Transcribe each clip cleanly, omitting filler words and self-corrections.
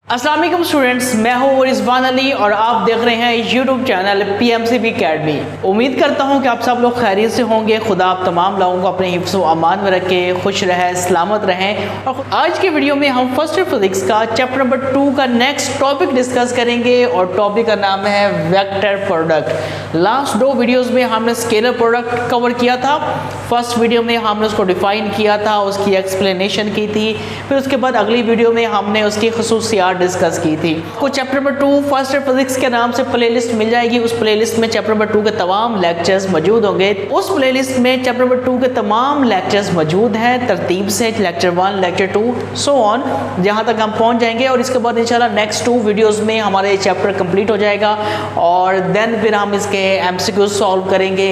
अस्सलाम वालेकुम स्टूडेंट्स, मैं हूँ रिजवान अली और आप देख रहे हैं यूट्यूब चैनल PMCB अकेडमी। उम्मीद करता हूँ कि आप सब लोग खैरियत से होंगे। खुदा आप तमाम लोगों को अपने हिफ्ज़ व अमान में रखे, खुश रहें, सलामत रहें। और आज के वीडियो में हम फर्स्ट ईयर फिजिक्स का चैप्टर नंबर 2 का नेक्स्ट टॉपिक डिस्कस करेंगे और टॉपिक का नाम है वेक्टर प्रोडक्ट। लास्ट 2 वीडियोज़ में हमने स्केलर प्रोडक्ट कवर किया था। फर्स्ट वीडियो में हमने उसको डिफ़ाइन किया था, उसकी एक्सप्लेनेशन की थी, फिर उसके बाद अगली वीडियो में हमने उसकी खसूसियात डिस्कस की थी। को chapter number 2 first year physics के नाम से प्लेलिस्ट मिल जाएगी। उस प्लेलिस्ट में चैप्टर नंबर 2 के तमाम लेक्चर्स मौजूद होंगे। उस प्लेलिस्ट में चैप्टर नंबर 2 के तमाम लेक्चर्स मौजूद हैं तरतीब से, लेक्चर 1, लेक्चर 2 सो ऑन, जहां तक हम पहुंच जाएंगे। और इसके बाद इंशाल्लाह नेक्स्ट 2 वीडियोस में हमारे चैप्टर कंप्लीट हो जाएगा और देन फिर हम इसके MCQs सॉल्व करेंगे,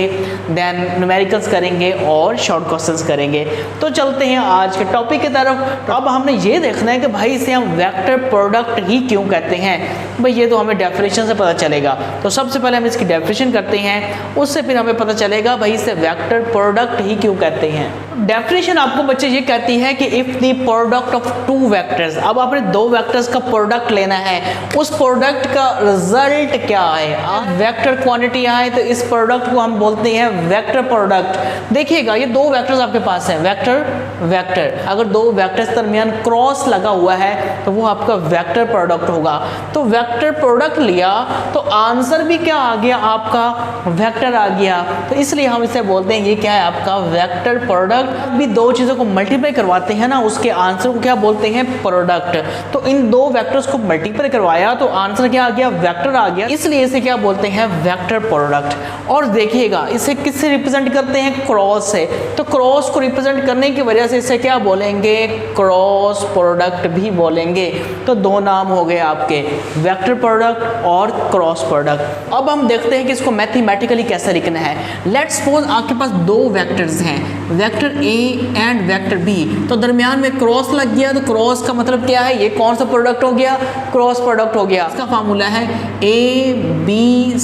देन न्यूमेरिकल्स करेंगे और शॉर्ट क्वेश्चंस करेंगे। तो चलते हैं आज के टॉपिक की तरफ। अब हमने ये देखना है कि भाई इसे हम वेक्टर प्रोडक्ट ही क्यों कहते हैं। भाई ये तो हमें डेफिनेशन से पता चलेगा। तो सबसे पहले हम इसकी डेफिनेशन करते हैं, उससे फिर हमें पता चलेगा भाई इसे वेक्टर प्रोडक्ट ही क्यों कहते हैं। डेफिनेशन आपको बच्चे ये कहती है कि if the product of 2 vectors, अब आपने 2 वेक्टर्स का प्रोडक्ट लेना है, उस प्रोडक्ट का रिजल्ट क्या है, वेक्टर क्वांटिटी आए तो इस प्रोडक्ट को हम बोलते हैं वेक्टर प्रोडक्ट। देखिएगा ये 2 वेक्टर्स आपके पास है, वेक्टर वेक्टर, अगर 2 वेक्टर्स दरमियान क्रॉस लगा हुआ है तो वो आपका वेक्टर प्रोडक्ट होगा। तो वेक्टर प्रोडक्ट लिया तो आंसर भी क्या आ गया, आपका वेक्टर आ गया। तो इसलिए हम इसे बोलते हैं ये क्या है, आपका वेक्टर प्रोडक्ट। भी 2 चीज़ों को मल्टीप्लाई करवाते हैं ना, उसके आंसर को क्या बोलते हैं, प्रोडक्ट। तो इन 2 वेक्टर्स को मल्टीप्लाई करवाया तो आंसर क्या आ गया, वेक्टर आ गया, इसलिए इसे क्या बोलते हैं, वेक्टर प्रोडक्ट। और देखिएगा इसे किससे रिप्रेजेंट करते हैं, क्रॉस से। तो क्रॉस को रिप्रेजेंट करने की वजह से इसे क्या बोलेंगे, क्रॉस प्रोडक्ट भी बोलेंगे। तो 2 नाम हो गए आपके, वेक्टर प्रोडक्ट और क्रॉस प्रोडक्ट। अब हम देखते हैं कि इसको मैथमेटिकली कैसे लिखना है। लेट्स सपोज आपके पास 2 वेक्टर्स हैं, vector A and vector B। तो दरमियान में क्रॉस लग गया तो क्रॉस का मतलब क्या है, ये कौन सा प्रोडक्ट हो गया, क्रॉस प्रोडक्ट हो गया। इसका फार्मूला है AB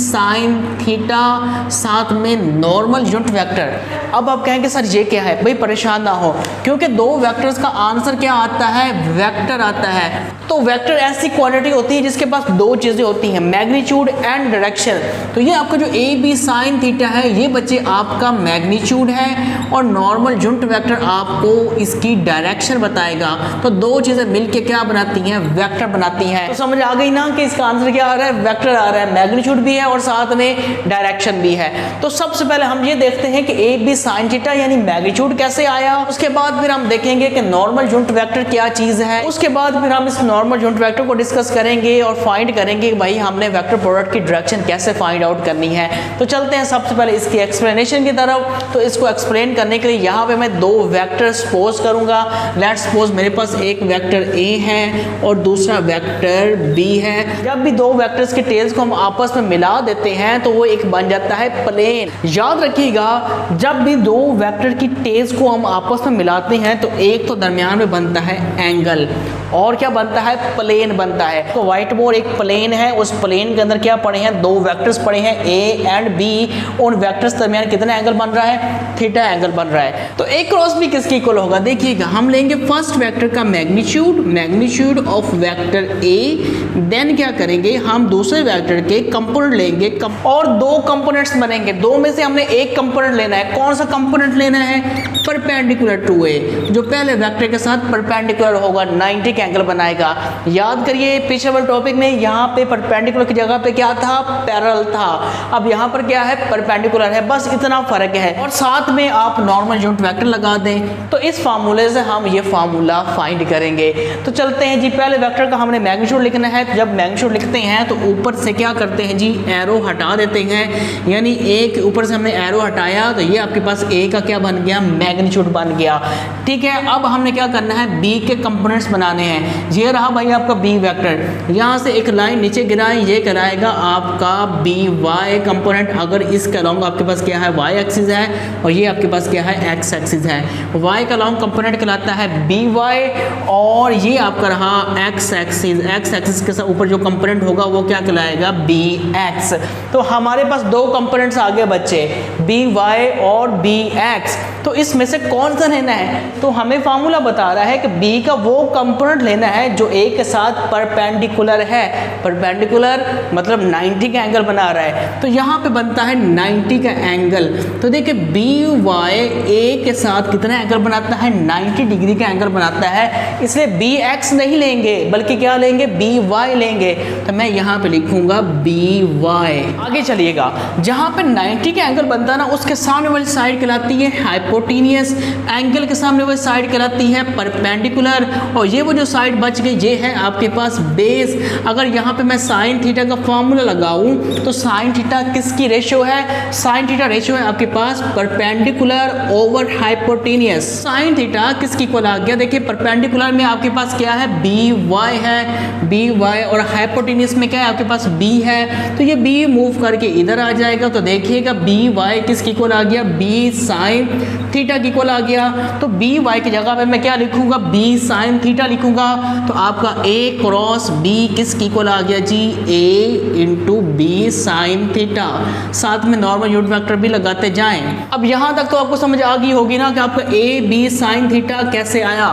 sin थीटा साथ में नॉर्मल यूनिट वेक्टर। अब आप कहेंगे सर ये क्या है, भाई परेशान ना हो, क्योंकि 2 वेक्टर्स का आंसर क्या आता है, वेक्टर आता है। तो वेक्टर ऐसी क्वांटिटी होती है जिसके पास 2 चीज़ें होती हैं, मैग्नीट्यूड एंड डायरेक्शन। तो ये आपका जो AB sin थीटा है ये बच्चे आपका मैग्नीट्यूड है और नॉर्मल यूनिट वेक्टर आपको इसकी डायरेक्शन बताएगा। तो 2 चीज़ें मिलके क्या बनाती हैं, वेक्टर बनाती हैं। तो समझ आ गई ना कि इसका आंसर क्या आ रहा है, वेक्टर आ रहा है, मैग्नीट्यूड भी है और साथ में डायरेक्शन भी है। तो सबसे पहले हम ये देखते हैं कि AB sin थीटा यानी मैग्नीट्यूड कैसे आया। उसके बाद फिर हम देखेंगे कि नॉर्मल यूनिट वेक्टर क्या चीज़ है। उसके बाद फिर हम इस नॉर्मल यूनिट वेक्टर को डिस्कस करेंगे और फाइंड करेंगे कि भाई हमने वेक्टर प्रोडक्ट की डायरेक्शन कैसे फाइंड आउट करनी है। तो चलते हैं सबसे पहले इसकी एक्सप्लेनेशन की तरफ। तो इसको एक्सप्लेन करने के लिए यहाँ पे मैं 2 वेक्टर सपोज करूँगा। लेट्स सपोज मेरे पास एक वेक्टर A है और दूसरा वेक्टर B है। जब भी 2 वेक्टर्स के टेल्स को हम आपस में मिला देते हैं तो वो एक बन जाता है प्लेन। याद रखिएगा जब भी 2 वेक्टर की टेल्स को हम आपस में मिलाते हैं तो एक तो दरमियान में बनता है एंगल और क्या बनता है, प्लेन बनता है। तो व्हाइट बोर्ड एक प्लेन है, उस प्लेन के अंदर क्या पड़े हैं, 2 वेक्टर्स पड़े हैं A एंड B। उन वेक्टर्स दरमियान कितना एंगल बन रहा है, थीटा एंगल बन रहा है। तो A क्रॉस B किसके इक्वल होगा, देखिएगा हम लेंगे फर्स्ट वेक्टर का magnitude of vector A, then क्या करेंगे हम दूसरे वेक्टर के कंपोनेंट लेंगे और 2 कंपोनेंट्स बनेंगे। 2 में से हमने एक कंपोनेंट लेना है। कौन सा कंपोनेंट लेना है, परपेंडिकुलर टू A, जो पहले वेक्टर के साथ परपेंडिकुलर होगा, 90 का एंगल बनाएगा। याद करिए पिछले वाले टॉपिक में यहाँ पे परपेंडिकुलर की जगह पे क्या था, पैरेलल था। अब यहाँ पर क्या है, परपेंडिकुलर है, बस इतना फर्क है। और साथ में आप नॉर्मल यूनिट वेक्टर लगा दें तो इस फार्मूले से हम ये फार्मूला फाइंड करेंगे। तो चलते हैं जी, पहले वेक्टर का हमने मैग्नीट्यूड लिखना है। तो जब मैग्नीट्यूड लिखते हैं तो ऊपर से क्या करते हैं जी, एरो हटा देते हैं, यानी A के ऊपर से हमने एरो हटाया तो ये आपके पास A का क्या बन गया, मैग्नीट्यूड बन गया। ठीक है, अब हमने क्या करना है, B के कंपोनेंट्स बनाने हैं। ये रहा भाई आपका B वेक्टर, यहाँ से एक लाइन नीचे गिराएं, ये कराएगा आपका BY कंपोनेंट। अगर इसके अलॉन्ग आपके पास क्या है, Y एक्सिस है और ये आपके पास क्या है, X एक्सिस है। Y का अलॉन्ग कंपोनेंट कहलाता है BY और ये आपका रहा X एक्सिस। X एक्सिस के इसके साथ ऊपर जो कंपोनेंट होगा वो क्या कहलाएगा, बी एक्स। तो हमारे पास दो कंपोनेंट्स आ गए बच्चे, बी वाई और बी एक्स। तो इसमें से कौन सा लेना है, तो हमें फार्मूला बता रहा है कि बी का वो कंपोनेंट लेना है जो ए के साथ परपेंडिकुलर है। परपेंडिकुलर मतलब 90 का एंगल बना रहा है, तो यहाँ पे बनता है 90 का एंगल। तो देखिए बी वाई ए के साथ कितना एंगल बनाता है, 90 डिग्री का एंगल बनाता है, इसलिए बी एक्स नहीं लेंगे बल्कि क्या लेंगे, बी वाई लेंगे। तो मैं यहाँ पे लिखूंगा बी वाई। आगे चलिएगा, जहाँ पे 90 का एंगल बनता है ना, उसके सामने वाली साइड कहलाती है हाइपोटेनियस, एंगल के सामने वाली साइड कहलाती है परपेंडिकुलर, और ये वो जो साइड बच गई ये है आपके पास बेस। अगर यहाँ पे मैं साइन थीटा का फॉर्मूला लगाऊं तो साइन थीटा किसकी रेशियो है, साइन थीटा रेशियो है आपके पास perpendicular over hypotenuse. Sine theta किसकी इक्वल आ गया, देखिए परपेंडिकुलर में आपके पास क्या है, बी वाई है, बी वाई, और हाइपोटेनियस में क्या है आपके पास बी है। तो ये बी मूव करके इधर आ जाएगा, तो देखिएगा बी वाई किसकी इक्वल आ गया, बी साइन थीटा की इक्वल आ गया। तो बी वाई की जगह पे मैं क्या लिखूंगा, बी साइन थीटा लिखूंगा। तो आपका ए क्रॉस बी किसकी इक्वल आ गया जी, ए इंटू बी साइन थीटा। साथ में नॉर्मल यूनिट वेक्टर भी लगाते जाएं। अब यहाँ तक तो आपको समझ आ गई होगी ना कि आपका ए बी साइन थीटा कैसे आया।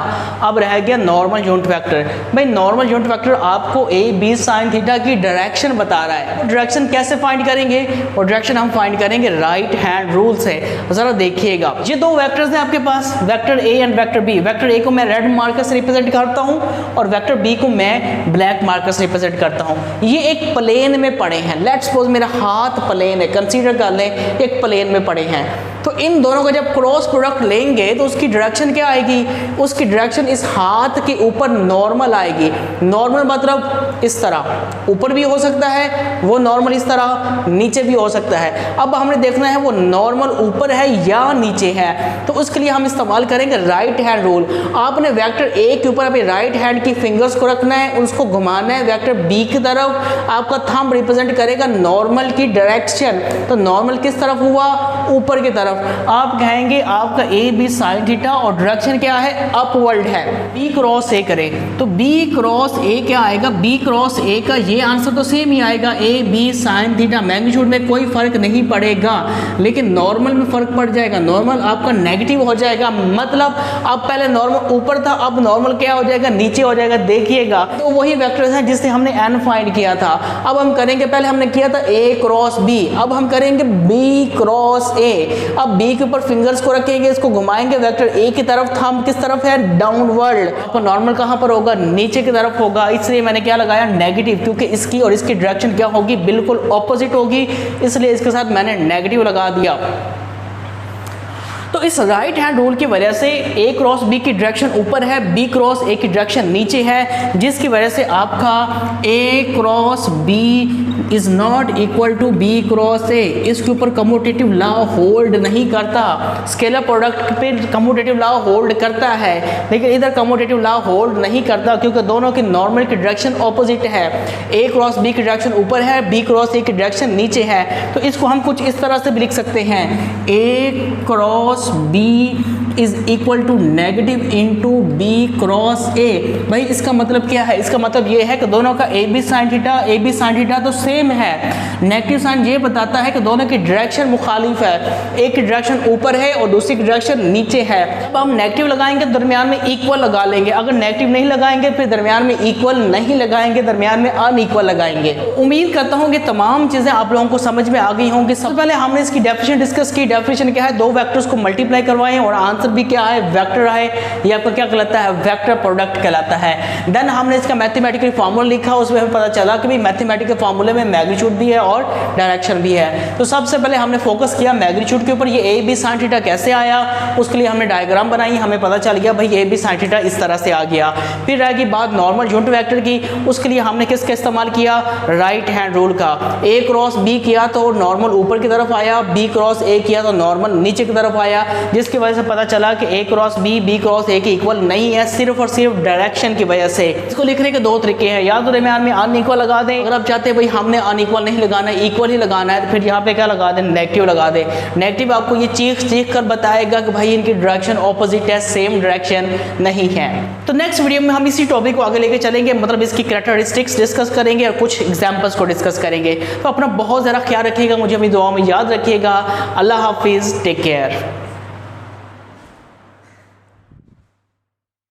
अब रह गया नॉर्मल यूनिट वेक्टर। भाई नॉर्मल यूनिट वेक्टर आपको ए बी साइन थीटा की डायरेक्शन बता रहा है। डायरेक्शन कैसे फाइंड करेंगे, और डायरेक्शन हम फाइंड करेंगे राइट हैंड रूल से। जरा देखिएगा, ये दो वेक्टर्स हैं आपके पास, vector A and vector B. Vector A को मैं रेड मार्कर से रिप्रेजेंट करता हूँ और वेक्टर बी को मैं ब्लैक मार्कर से रिप्रेजेंट करता हूँ। ये एक प्लेन में पड़े हैं, लेट्स सपोज मेरा हाथ प्लेन है, कंसीडर कर लें एक प्लेन में पड़े हैं। तो इन दोनों का जब क्रॉस प्रोडक्ट लेंगे तो उसकी डायरेक्शन क्या आएगी, उसकी डायरेक्शन इस हाथ के ऊपर नॉर्मल आएगी। नॉर्मल मतलब इस तरह, ऊपर भी हो सकता है वो नॉर्मल, इस तरह नीचे भी हो सकता है। अब हमने देखना है वो नॉर्मल ऊपर है या नीचे है, तो उसके लिए हम इस्तेमाल करेंगे राइट हैंड रूल। आपने वेक्टर ए के ऊपर अपनी राइट हैंड की फिंगर्स को रखना है, उसको घुमाना है वेक्टर बी की तरफ। आपका थंब रिप्रेजेंट करेगा नॉर्मल की डायरेक्शन। तो नॉर्मल किस तरफ हुआ, ऊपर की तरफ। आप कहेंगे आपका ए बी साइन थीटा और डायरेक्शन क्या है, अपवर्ड है। बी क्रॉस ए करें तो बी क्रॉस ए क्या आएगा, बी क्रॉस ए का ये आंसर तो सेम ही आएगा, A B sine theta. Magnitude में कोई फर्क नहीं पड़ेगा, लेकिन नॉर्मल में फर्क पड़ जाएगा। नॉर्मल आपका नेगेटिव हो जाएगा, मतलब अब पहले नॉर्मल ऊपर था, अब नॉर्मल क्या हो जाएगा, नीचे हो जाएगा। देखिएगा तो वही वेक्टर्स हैं जिससे हमने एन फाइंड किया था। अब हम करेंगे, पहले हमने किया था ए क्रॉस बी, अब हम करेंगे बी क्रॉस ए। अब बी के ऊपर फिंगर्स को रखेंगे, इसको घुमाएंगे वेक्टर ए की तरफ, थंब किस तरफ है, डाउनवर्ड। आपका नॉर्मल कहां पर होगा, नीचे की तरफ होगा। इसलिए मैंने क्या लगाया, नेगेटिव, क्योंकि इसकी और इसकी डायरेक्शन क्या होगी, बिल्कुल ऑपोजिट होगी, इसलिए इसके साथ मैंने नेगेटिव लगा दिया। तो इस राइट हैंड रूल की वजह से ए क्रॉस बी की डायरेक्शन ऊपर है, बी क्रॉस ए की डायरेक्शन नीचे है, जिसकी वजह से आपका A cross B is not equal to B cross A. इसके ऊपर कम्यूटेटिव लॉ होल्ड नहीं करता। स्केलर प्रोडक्ट पे कम्यूटेटिव लॉ होल्ड करता है, लेकिन इधर कम्यूटेटिव लॉ होल्ड नहीं करता, क्योंकि दोनों की नॉर्मल की डायरेक्शन ऑपोजिट है। ए क्रॉस बी की डायरेक्शन ऊपर है, बी क्रॉस ए की डायरेक्शन नीचे है। तो इसको हम कुछ इस तरह से भी लिख सकते हैं, A cross B is equal to negative into B cross A. भाई इसका मतलब क्या है, इसका मतलब ये है कि दोनों का ए बी साइन थीटा तो सेम है। नेगेटिव साइन ये बताता है कि दोनों की डायरेक्शन मुखालिफ है, एक की डायरेक्शन ऊपर है और दूसरी की डायरेक्शन नीचे है। अब हम नेगेटिव लगाएंगे दरमियान में इक्वल लगा लेंगे, अगर नेगेटिव नहीं लगाएंगे फिर दरमियान में इक्वल नहीं लगाएंगे, दरमियान में अनइक्वल लगाएंगे। उम्मीद करता हूँ कि तमाम चीज़ें आप लोगों को समझ में आ गई होंगी। सबसे पहले हमने इसकी डेफिनेशन डिस्कस की। डेफिनेशन क्या है, दो वेक्टर्स को मल्टीप्लाई करवाएं और आंसर भी क्या है, वेक्टर है। ये आपका क्या कहलाता है, वेक्टर प्रोडक्ट कहलाता है। देन हमने इसका मैथमेटिकल फार्मूला लिखा, उसमें हमें पता चला कि भाई मैथमेटिकल फार्मूले में मैग्नीट्यूड भी है और डायरेक्शन भी है। तो सबसे पहले हमने फोकस किया मैग्नीट्यूड के ऊपर। ये ए बी साइन थीटा कैसे आया, उसके लिए हमने डायग्राम बनाई, हमें पता चल गया भाई ए बी साइन थीटा इस तरह से आ गया। फिर रहेगी बात नॉर्मल यूनिट वेक्टर की, उसके लिए हमने किसका इस्तेमाल किया, राइट हैंड रूल का। ए क्रॉस बी किया तो नॉर्मल ऊपर की तरफ आया, बी क्रॉस ए किया तो नॉर्मल नीचे की तरफ आया, जिसकी वजह से पता चला चला कि A cross B cross A के इक्वल नहीं है, सिर्फ और सिर्फ डायरेक्शन की वजह से। इसको लिखने के दो तरीके हैं, या तो दरमियान में अनइक्वल लगा दें, अगर आप चाहते हैं भाई हमने अनइक्वल नहीं लगाना, इक्वल ही लगाना है, तो फिर यहाँ पे क्या लगा दें, नेगेटिव लगा दें। नेगेटिव आपको ये चीख कर बताएगा कि भाई इनकी डायरेक्शन ऑपोजिट है, सेम डायरेक्शन नहीं है। तो नेक्स्ट वीडियो में हम इसी टॉपिक को आगे लेके चलेंगे, मतलब इसकी कैरेक्टरिस्टिक्स डिस्कस करेंगे और कुछ एग्जाम्पल्स को डिस्कस करेंगे। तो अपना बहुत ज़्यादा ख्याल रखिएगा, मुझे अपनी दुआ में याद रखिएगा। अल्लाह हाफिज़, टेक केयर।